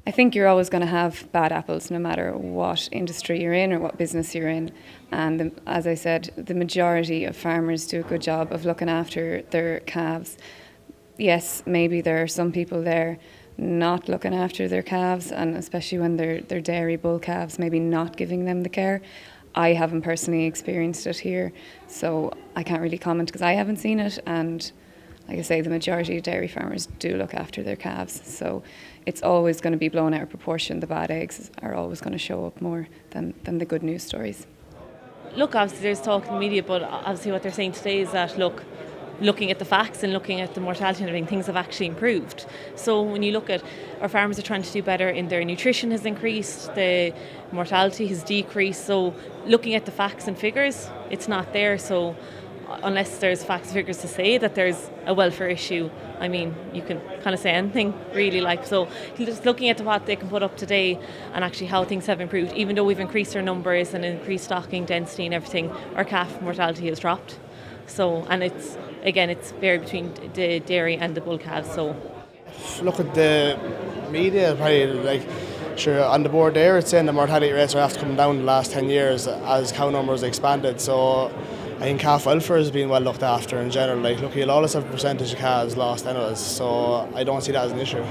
I think you're always going to have bad apples no matter what industry you're in or what business you're in. And as I said, the majority of farmers do a good job of looking after their calves. Yes, maybe there are some people there not looking after their calves, and especially when they're dairy bull calves, maybe not giving them the care. I haven't personally experienced it here, so I can't really comment because I haven't seen it. And like I say, the majority of dairy farmers do look after their calves, so it's always going to be blown out of proportion. The bad eggs are always going to show up more than the good news stories. Look, obviously there's talk in the media, but obviously what they're saying today is that, looking at the facts and looking at the mortality and everything, things have actually improved. So when you look at our farmers are trying to do better in their nutrition has increased, the mortality has decreased. So looking at the facts and figures, it's not there. So unless there's facts and figures to say that there's a welfare issue, I mean, you can kind of say anything really. So just looking at what they can put up today and actually how things have improved, even though we've increased our numbers and increased stocking density and everything, our calf mortality has dropped. So, and it's varied between the dairy and the bull calves. So look at the media, probably sure on the board there, it's saying the mortality rates are after coming down the last 10 years as cow numbers expanded. So I think calf welfare has been well looked after in general. You'll always have a percentage of calves lost anyways, so I don't see that as an issue.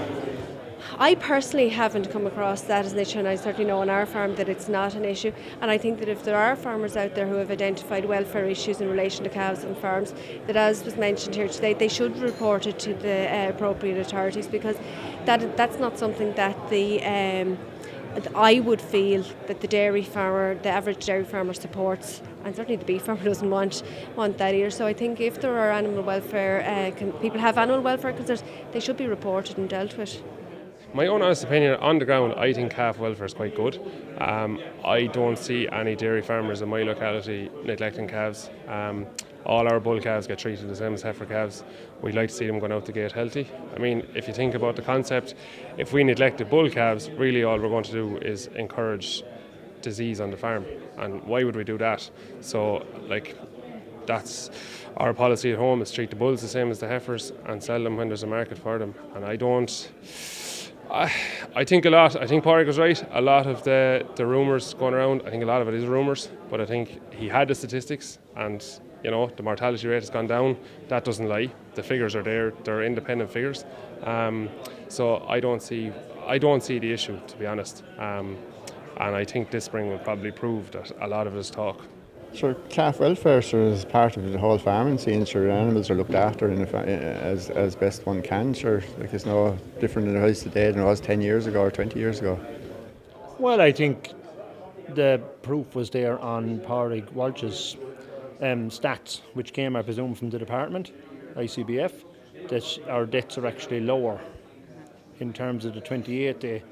I personally haven't come across that as an issue, and I certainly know on our farm that it's not an issue. And I think that if there are farmers out there who have identified welfare issues in relation to calves on farms, that, as was mentioned here today, they should report it to the appropriate authorities, because that's not something that I would feel that the average dairy farmer supports, and certainly the beef farmer doesn't want that either. So I think if there are animal welfare, people have animal welfare concerns, they should be reported and dealt with. My own honest opinion, on the ground, I think calf welfare is quite good. I don't see any dairy farmers in my locality neglecting calves. All our bull calves get treated the same as heifer calves. We'd like to see them going out the gate healthy. I mean, if you think about the concept, if we neglect the bull calves, really all we're going to do is encourage disease on the farm. And why would we do that? So, that's our policy at home, is treat the bulls the same as the heifers and sell them when there's a market for them. And I think Pádraig was right. A lot of the rumours going around, I think a lot of it is rumours, but I think he had the statistics, and the mortality rate has gone down. That doesn't lie. The figures are there. They're independent figures. So I don't see the issue, to be honest. And I think this spring will probably prove that a lot of this talk. Sure, calf welfare is part of the whole farming scene. Sure, animals are looked after as best one can. Sure, it's no different in the house today than it was 10 years ago or 20 years ago. Well, I think the proof was there on Pádraig Walsh's stats, which came, I presume, from the department, ICBF, that our deaths are actually lower in terms of the 28-day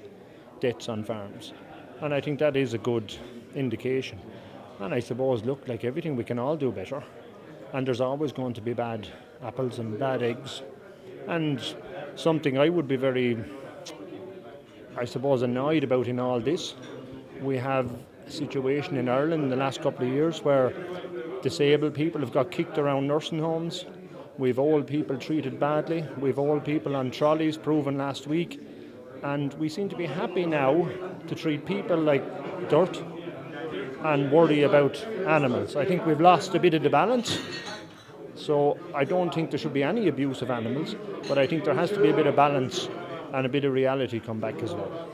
deaths on farms. And I think that is a good indication. And I suppose, like everything, we can all do better. And there's always going to be bad apples and bad eggs. And something I would be very, annoyed about in all this, we have a situation in Ireland in the last couple of years where disabled people have got kicked around nursing homes. We've old people treated badly. We've old people on trolleys, proven last week. And we seem to be happy now to treat people like dirt and worry about animals. I think we've lost a bit of the balance. So I don't think there should be any abuse of animals, but I think there has to be a bit of balance and a bit of reality come back as well.